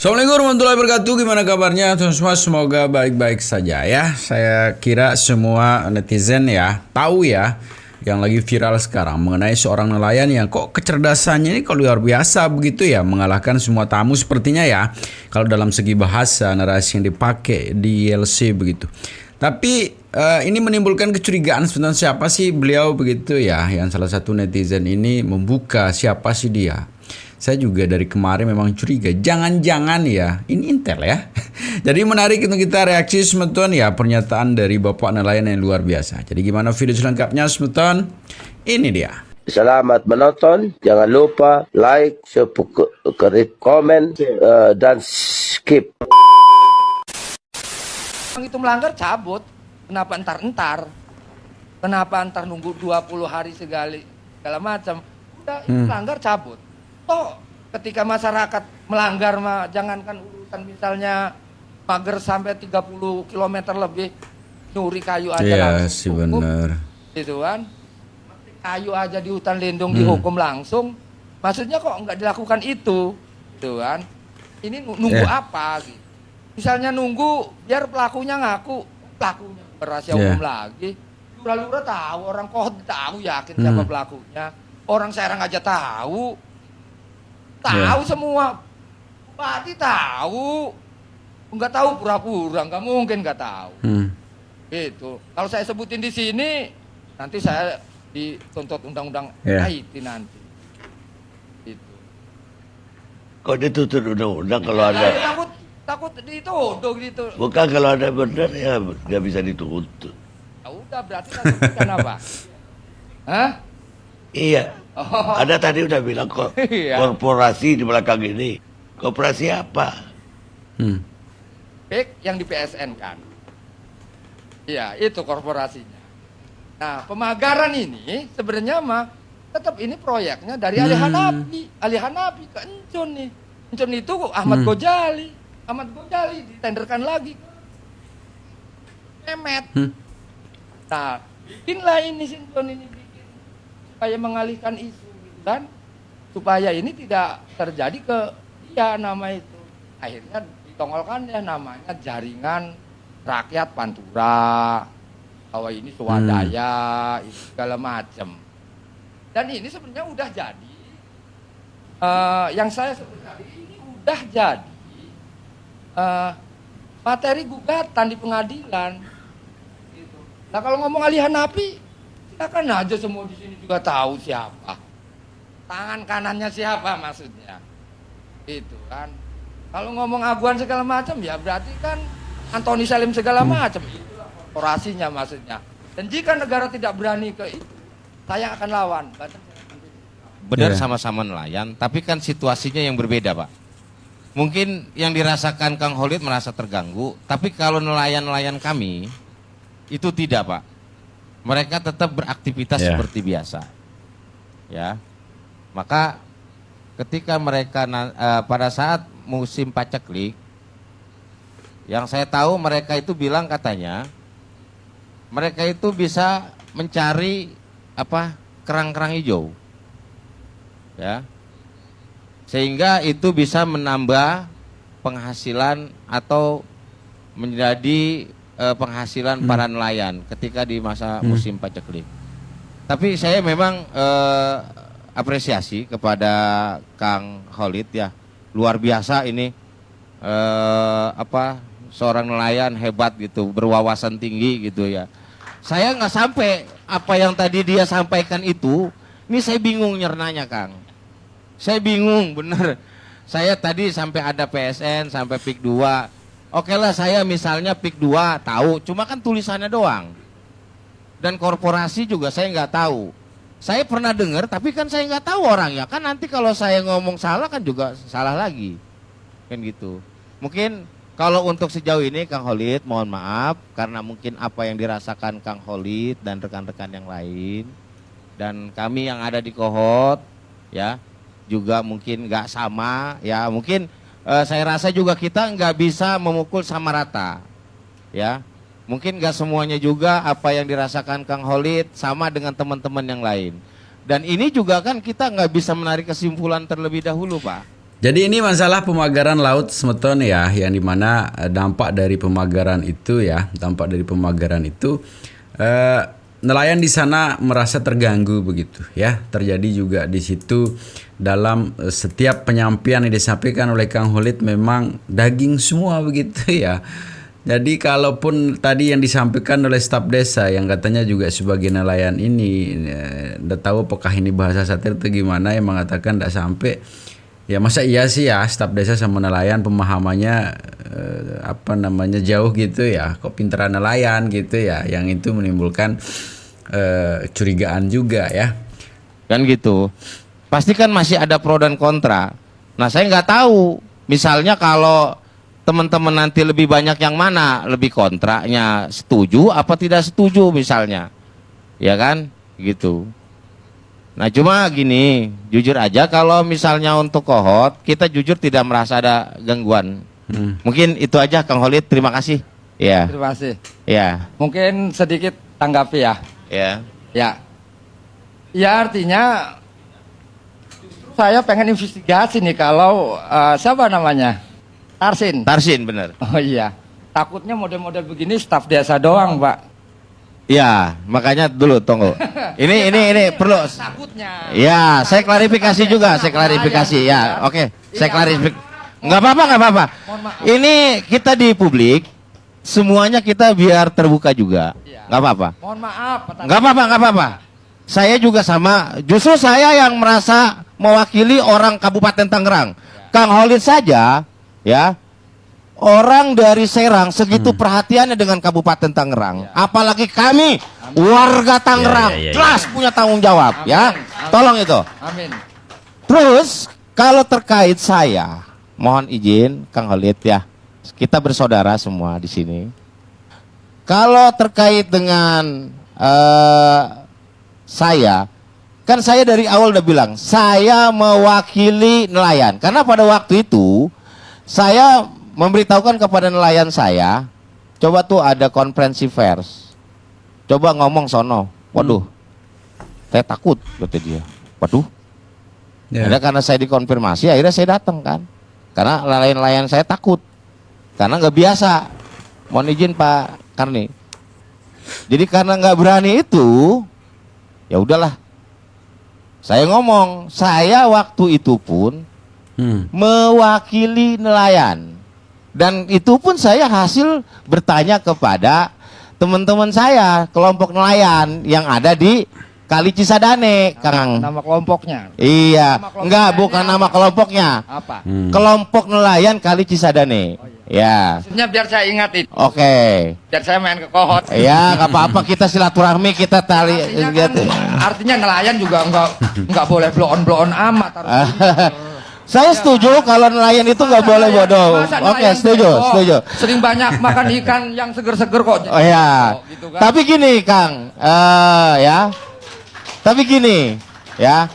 Assalamualaikum warahmatullahi wabarakatuh. Gimana kabarnya teman semua? Semoga baik-baik saja ya. Saya kira semua netizen ya tahu ya yang lagi viral sekarang mengenai seorang nelayan yang kok kecerdasannya ini kok luar biasa begitu ya, mengalahkan semua tamu sepertinya ya. Kalau dalam segi bahasa narasi yang dipakai di ILC begitu. Tapi ini menimbulkan kecurigaan sebenarnya siapa sih beliau begitu ya. Yang salah satu netizen ini membuka siapa sih dia. Saya juga dari kemarin memang curiga, jangan-jangan ya, ini intel ya. Jadi menarik untuk kita reaksi semeton ya, pernyataan dari Bapak nelayan yang luar biasa. Jadi gimana video selengkapnya semeton? Ini dia. Selamat menonton, jangan lupa like, subscribe, komen, dan skip. Orang itu melanggar cabut, kenapa entar-entar? Kenapa entar nunggu 20 hari segala macam? Udah itu melanggar cabut. Toh ketika masyarakat melanggar jangankan urusan misalnya pagar sampai 30 km lebih, nyuri kayu aja Iya langsung sih benar. gitu kan. Kayu aja di hutan lindung dihukum langsung. Maksudnya kok nggak dilakukan itu gitu kan. Ini nunggu apa gitu. Misalnya nunggu biar pelakunya ngaku, pelakunya berhasil hukum lagi. Lura-lura tahu, orang Kohot tahu yakin siapa pelakunya. Orang Serang aja tahu semua. Bupati tahu. Nggak tahu pura-pura, nggak mungkin nggak tahu. Gitu. Kalau saya sebutin di sini, nanti saya dituntut undang-undang IT nanti. Gitu. Kok dituntut undang-undang kalau ada? Takut dituduh gitu. Bukan, kalau ada benar ya nggak bisa dituntut. Ya udah, berarti kan apa? Hah? Iya. Ada tadi udah bilang kok korporasi di belakang ini. Korporasi apa? PIK yang di PSN kan. Iya, itu korporasinya. Nah, pemagaran ini sebenarnya tetap ini proyeknya dari Ali Hanafi ke Encun nih. Encun itu Ahmad Gojali ditenderkan lagi. Memet. Nah, bikinlah ini Encun ini bikin supaya mengalihkan isu gitu kan. Supaya ini tidak terjadi ke dia nama itu. Akhirnya ditongolkan ya namanya Jaringan Rakyat Pantura. Bahwa ini swadaya, itu segala macam. Dan ini sebenarnya udah jadi. Yang saya sebut tadi ini udah jadi materi gugatan di pengadilan. Gitu. Nah kalau ngomong Ali Hanafi, silakan aja semua di sini juga tahu siapa. Tangan kanannya siapa maksudnya. Itu kan. Kalau ngomong aguan segala macam ya berarti kan Antoni Salim segala macam. Itulah korporasinya maksudnya. Dan jika negara tidak berani ke itu, saya akan lawan. Benar sama-sama nelayan, tapi kan situasinya yang berbeda, Pak. Mungkin yang dirasakan Kang Holid merasa terganggu, tapi kalau nelayan-nelayan kami itu tidak, Pak. Mereka tetap beraktivitas seperti biasa. Ya. Maka ketika mereka pada saat musim paceklik, yang saya tahu mereka itu bilang katanya mereka itu bisa mencari kerang-kerang hijau. Ya. Sehingga itu bisa menambah penghasilan atau menjadi penghasilan para nelayan ketika di masa musim paceklik. Tapi saya memang apresiasi kepada Kang Holid ya. Luar biasa ini seorang nelayan hebat gitu, berwawasan tinggi gitu ya. Saya nggak sampai apa yang tadi dia sampaikan itu, ini saya bingung nyernanya Kang. Saya bingung bener. Saya tadi sampai ada PSN, sampai PIK 2. Oke lah saya misalnya PIK 2 tahu, cuma kan tulisannya doang. Dan korporasi juga saya nggak tahu. Saya pernah dengar, tapi kan saya nggak tahu orangnya. Kan nanti kalau saya ngomong salah kan juga salah lagi. Kan gitu. Mungkin kalau untuk sejauh ini Kang Holid mohon maaf karena mungkin apa yang dirasakan Kang Holid dan rekan-rekan yang lain dan kami yang ada di Kohot ya juga mungkin nggak sama ya, mungkin saya rasa juga kita nggak bisa memukul sama rata ya, mungkin nggak semuanya juga apa yang dirasakan Kang Holid sama dengan teman-teman yang lain. Dan ini juga kan kita nggak bisa menarik kesimpulan terlebih dahulu Pak Jadi ini masalah pemagaran laut semeton ya, yang dimana dampak dari pemagaran itu nelayan di sana merasa terganggu begitu ya. Terjadi juga di situ dalam setiap penyampaian yang disampaikan oleh Kang Holid memang daging semua begitu ya. Jadi kalaupun tadi yang disampaikan oleh staf desa yang katanya juga sebagai nelayan ini, nggak tahu apakah ini bahasa satir atau gimana, yang mengatakan tidak sampai. Ya masa iya sih ya staf desa sama nelayan pemahamannya jauh gitu ya. Kok pinteran nelayan gitu ya, yang itu menimbulkan curigaan juga ya. Kan gitu. Pasti kan masih ada pro dan kontra. Nah saya nggak tahu. Misalnya kalau teman-teman nanti lebih banyak yang mana, lebih kontranya setuju apa tidak setuju misalnya, ya kan? Gitu. Nah cuma gini, jujur aja kalau misalnya untuk kohot, kita jujur tidak merasa ada gangguan. Mungkin itu aja Kang Holid, terima kasih. Ya. Terima kasih. Ya. Mungkin sedikit tanggapi ya. Ya. Ya. Ya artinya saya pengen investigasi nih kalau siapa namanya? Tarsin. Tarsin bener. Oh iya. Takutnya model-model begini staf desa doang, Pak. Ya, makanya dulu tunggu. Ini perlu. Takutnya. Ya, saya klarifikasi juga, saya klarifikasi ya. Oke, saya klarifikasi. Nggak apa-apa. Ini kita di publik, semuanya kita biar terbuka juga. Nggak apa-apa. Mohon maaf. Nggak apa-apa. Saya juga sama. Justru saya yang merasa mewakili orang Kabupaten Tangerang. Kang Holid saja, ya. Orang dari Serang segitu perhatiannya dengan Kabupaten Tangerang, apalagi kami warga Tangerang jelas punya tanggung jawab. Amin. Ya, tolong itu. Amin. Terus kalau terkait saya, mohon izin Kang Holid ya, kita bersaudara semua di sini. Kalau terkait dengan saya, kan saya dari awal udah bilang saya mewakili nelayan, karena pada waktu itu saya memberitahukan kepada nelayan saya, coba tuh ada konferensi pers, coba ngomong sono. Waduh, saya takut kata dia. Waduh, ada karena saya dikonfirmasi, akhirnya saya datang kan, karena nelayan-nelayan saya takut, karena nggak biasa. Mohon izin Pak Karni. Jadi karena nggak berani itu, ya udahlah. Saya ngomong, saya waktu itu pun mewakili nelayan. Dan itu pun saya hasil bertanya kepada teman-teman saya, kelompok nelayan yang ada di Kali Cisadane, Kang. Nama kelompoknya? Iya, enggak, bukan nama kelompoknya. Apa? Kelompok nelayan Kali Cisadane. Ya. Maksudnya biar saya ingat itu. Oke. Biar saya main ke kohot. Ya, nggak apa-apa, kita silaturahmi, kita tali. Artinya nelayan juga nggak boleh blow on amat. Saya setuju kalau nelayan itu nggak boleh bodoh. Oke, setuju. Sering banyak makan ikan yang seger-seger kok. Oh ya. Gitu kan. Tapi gini, Kang, ya. Tapi gini, ya.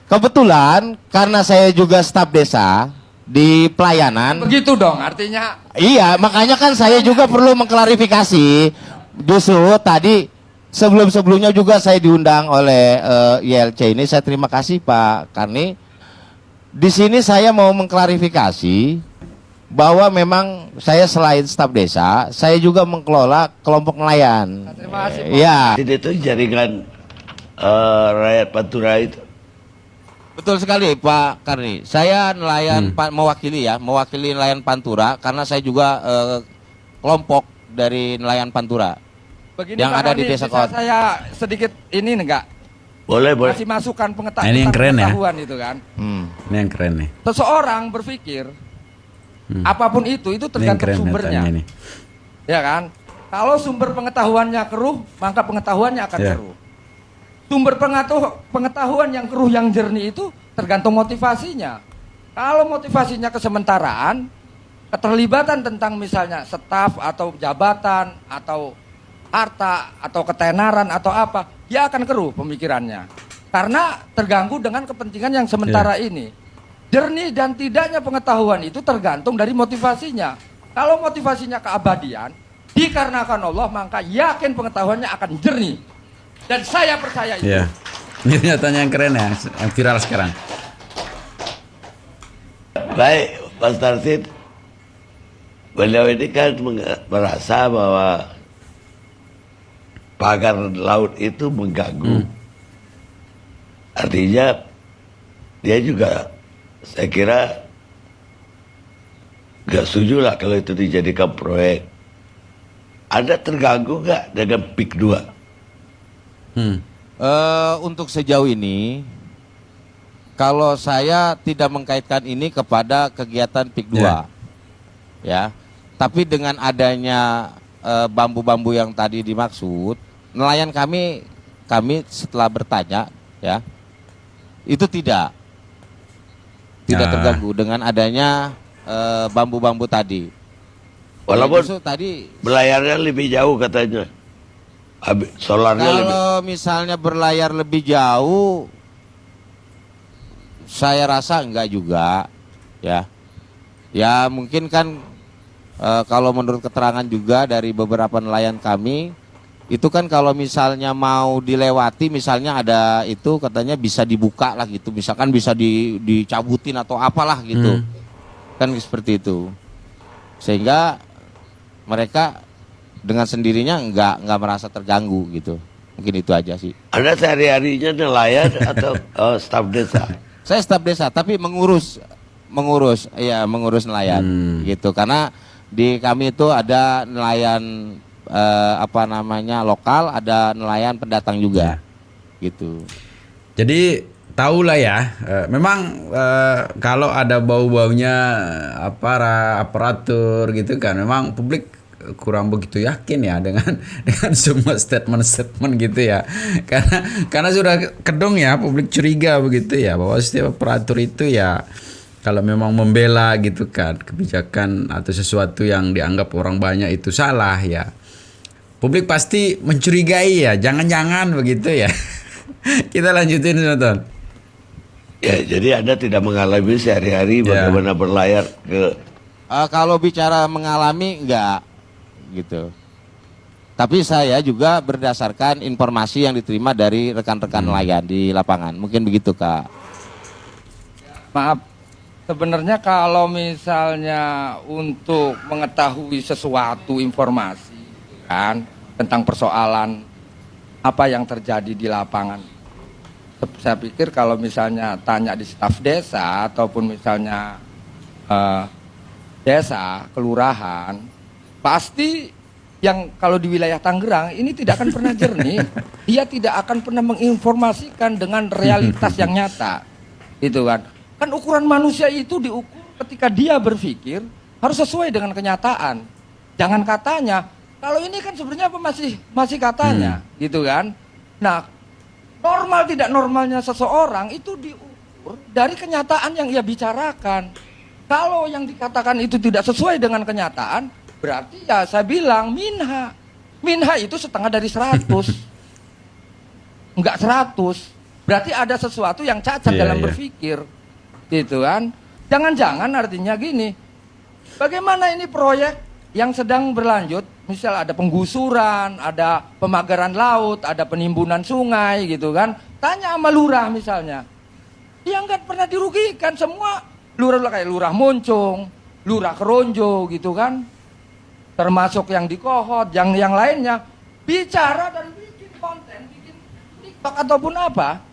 Kebetulan karena saya juga staf desa di pelayanan. Begitu dong, artinya. Iya, makanya kan saya juga perlu mengklarifikasi. Justru tadi sebelum-sebelumnya juga saya diundang oleh ILC ini. Saya terima kasih Pak Karni. Di sini saya mau mengklarifikasi bahwa memang saya selain staf desa, saya juga mengelola kelompok nelayan. Terima kasih, Pak. Ya. Jadi itu jaringan rakyat Pantura itu. Betul sekali Pak Karni. Saya nelayan mewakili nelayan Pantura karena saya juga kelompok dari nelayan Pantura. Begini, yang Pak ada di Karni, desa bisa Kot. saya sedikit ini enggak? Boleh. Kasih masukan pengetahuan. Ini yang keren ya. Pengetahuan itu kan. Ini yang keren nih. Seseorang berpikir apapun itu Ini yang tergantung keren sumbernya. ini. Ya kan? Kalau sumber pengetahuannya keruh, maka pengetahuannya akan Ya. keruh. Sumber pengetahuan yang keruh yang jernih itu tergantung motivasinya. Kalau motivasinya kesementaraan, keterlibatan tentang misalnya staf atau jabatan atau harta atau ketenaran atau apa, dia akan keruh pemikirannya. Karena terganggu dengan kepentingan yang sementara ini. Jernih dan tidaknya pengetahuan itu tergantung dari motivasinya. Kalau motivasinya keabadian, dikarenakan Allah, maka yakin pengetahuannya akan jernih. Dan saya percaya itu. Iya. Ini nyatanya yang keren ya, yang viral sekarang. Baik, Mas Tarsid, beliau ini kan merasa bahwa pagar laut itu mengganggu. Artinya dia juga, saya kira, nggak setuju lah kalau itu dijadikan proyek. Anda terganggu nggak dengan PIK 2? Untuk sejauh ini, kalau saya tidak mengkaitkan ini kepada kegiatan PIK 2, ya. Tapi dengan adanya bambu-bambu yang tadi dimaksud, nelayan kami setelah bertanya, ya, itu tidak terganggu dengan adanya bambu-bambu tadi. Walaupun Justru tadi belayarnya lebih jauh katanya. Solarnya lebih. kalau misalnya berlayar lebih jauh, saya rasa enggak juga, ya. Ya mungkin kan kalau menurut keterangan juga dari beberapa nelayan kami, itu kan kalau misalnya mau dilewati, misalnya ada itu katanya bisa dibuka lah gitu, misalkan bisa dicabutin atau apalah gitu, kan seperti itu, sehingga mereka dengan sendirinya nggak merasa terganggu gitu. Mungkin itu aja sih. Anda sehari-harinya nelayan atau staf desa? Saya staf desa tapi mengurus nelayan gitu, karena di kami itu ada nelayan lokal, ada nelayan pendatang juga gitu. Jadi tahulah ya, memang kalau ada bau-baunya aparatur gitu kan, memang publik kurang begitu yakin ya dengan semua statement gitu ya, karena sudah kedong ya, publik curiga begitu ya bahwa setiap aparatur itu ya kalau memang membela gitu kan kebijakan atau sesuatu yang dianggap orang banyak itu salah ya, publik pasti mencurigai ya, jangan-jangan begitu ya. Kita lanjutin nonton. Ya, jadi Anda tidak mengalami sehari-hari bagaimana berlayar ke. Kalau bicara mengalami enggak gitu. Tapi saya juga berdasarkan informasi yang diterima dari rekan-rekan nelayan di lapangan. Mungkin begitu, Kak. Maaf, sebenarnya kalau misalnya untuk mengetahui sesuatu informasi kan tentang persoalan apa yang terjadi di lapangan, saya pikir kalau misalnya tanya di staf desa ataupun misalnya desa, kelurahan, pasti yang kalau di wilayah Tangerang ini tidak akan pernah jernih. Dia tidak akan pernah menginformasikan dengan realitas yang nyata. Gitu kan. Kan ukuran manusia itu diukur ketika dia berpikir harus sesuai dengan kenyataan. Jangan katanya. Kalau ini kan sebenarnya apa masih katanya, gitu kan. Nah, normal tidak normalnya seseorang itu diukur dari kenyataan yang ia bicarakan. Kalau yang dikatakan itu tidak sesuai dengan kenyataan, berarti ya saya bilang minha. Minha itu setengah dari 100. Enggak 100. Berarti ada sesuatu yang cacat dalam berpikir. Gitu kan. Jangan-jangan artinya gini. Bagaimana ini proyek yang sedang berlanjut, misal ada penggusuran, ada pemagaran laut, ada penimbunan sungai gitu kan. Tanya sama lurah misalnya. Dia enggak pernah dirugikan, semua lurah kayak lurah Moncong, lurah Keronjo gitu kan. Termasuk yang di Kohot, yang lainnya, bicara dan bikin konten, bikin TikTok ataupun apa,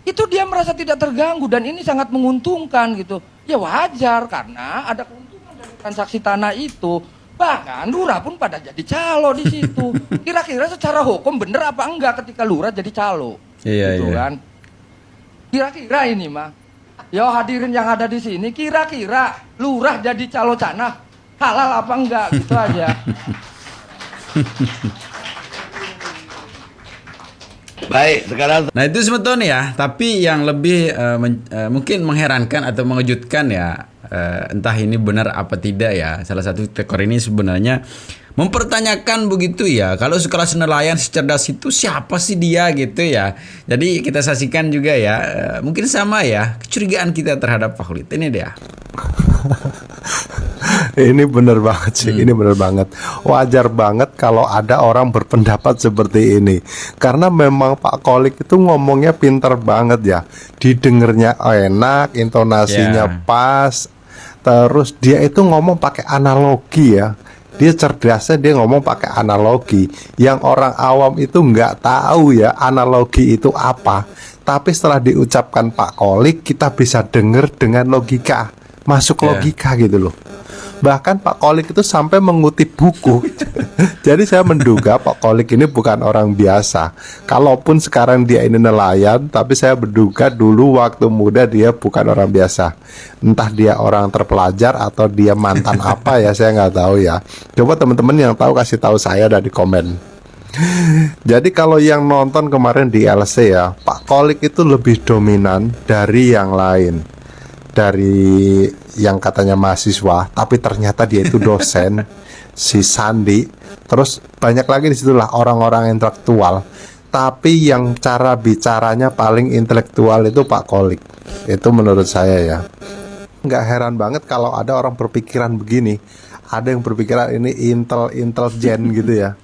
itu dia merasa tidak terganggu dan ini sangat menguntungkan gitu. Ya wajar karena ada keuntungan dari transaksi tanah itu. Bahkan lurah pun pada jadi calo di situ. Kira-kira secara hukum bener apa enggak ketika lurah jadi calo? Gitu kan? Kira-kira ini mah. Yo hadirin yang ada di sini, kira-kira lurah jadi calo tanah halal apa enggak, gitu aja. Baik, sekarang. Nah itu sebetulnya ya, tapi yang lebih mungkin mengherankan atau mengejutkan ya, entah ini benar apa tidak ya, salah satu tekor ini sebenarnya mempertanyakan begitu ya, kalau sekelas nelayan secerdas itu siapa sih dia gitu ya. Jadi kita saksikan juga ya, mungkin sama ya kecurigaan kita terhadap Pak Khalid ini dia. Ini bener banget sih, ini bener banget. Wajar banget kalau ada orang berpendapat seperti ini. Karena memang Pak Kolik itu ngomongnya pinter banget ya. Didengarnya enak, intonasinya pas. Terus dia itu ngomong pakai analogi ya. Dia cerdasnya dia ngomong pakai analogi yang orang awam itu nggak tahu ya analogi itu apa. Tapi setelah diucapkan Pak Kolik, kita bisa dengar dengan logika, masuk logika gitu loh. Bahkan Pak Kolik itu sampai mengutip buku. Jadi saya menduga Pak Kolik ini bukan orang biasa. Kalaupun sekarang dia ini nelayan, tapi saya menduga dulu waktu muda dia bukan orang biasa. Entah dia orang terpelajar atau dia mantan apa ya, saya nggak tahu ya. Coba teman-teman yang tahu kasih tahu saya dari komen. Jadi kalau yang nonton kemarin di LC ya, Pak Kolik itu lebih dominan dari yang lain. Dari yang katanya mahasiswa, tapi ternyata dia itu dosen, si Sandi. Terus banyak lagi di situlah orang-orang intelektual. Tapi yang cara bicaranya paling intelektual itu Pak Kolik. Itu menurut saya ya. Nggak heran banget kalau ada orang berpikiran begini. Ada yang berpikiran ini intelijen gitu ya.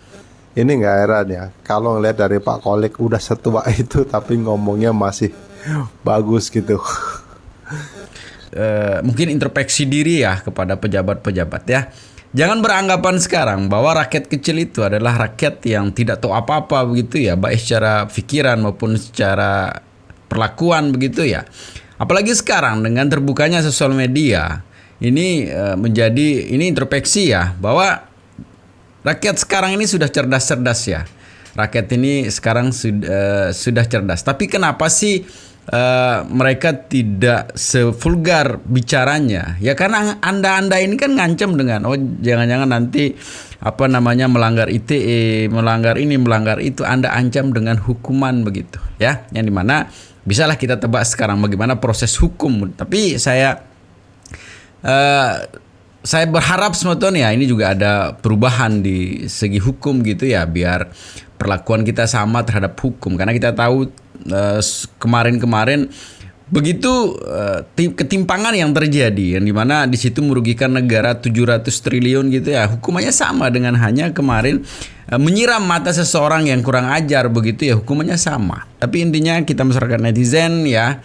Ini nggak heran ya. Kalau ngeliat dari Pak Kolik udah setua itu, tapi ngomongnya masih bagus gitu. Mungkin introspeksi diri ya kepada pejabat-pejabat ya. Jangan beranggapan sekarang bahwa rakyat kecil itu adalah rakyat yang tidak tahu apa-apa begitu ya, baik secara pikiran maupun secara perlakuan begitu ya. Apalagi sekarang dengan terbukanya sosial media, ini ini introspeksi ya, bahwa rakyat sekarang ini sudah cerdas-cerdas ya. Rakyat ini sekarang sudah cerdas. Tapi kenapa sih mereka tidak sevulgar bicaranya? Ya karena anda ini kan ngancam dengan jangan-jangan nanti melanggar ITE, melanggar ini, melanggar itu, Anda ancam dengan hukuman begitu ya. Yang dimana bisalah kita tebak sekarang bagaimana proses hukum. Tapi saya berharap sebetulnya ini juga ada perubahan di segi hukum gitu ya, biar perlakuan kita sama terhadap hukum. Karena kita tahu kemarin-kemarin begitu ketimpangan yang terjadi, yang dimana di situ merugikan negara 700 triliun gitu ya. Hukumannya sama dengan hanya kemarin menyiram mata seseorang yang kurang ajar begitu ya, hukumannya sama. Tapi intinya kita masyarakat netizen ya,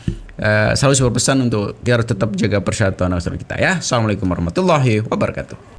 selalu berpesan untuk kita harus tetap jaga persatuan nasional kita ya. Assalamualaikum warahmatullahi wabarakatuh.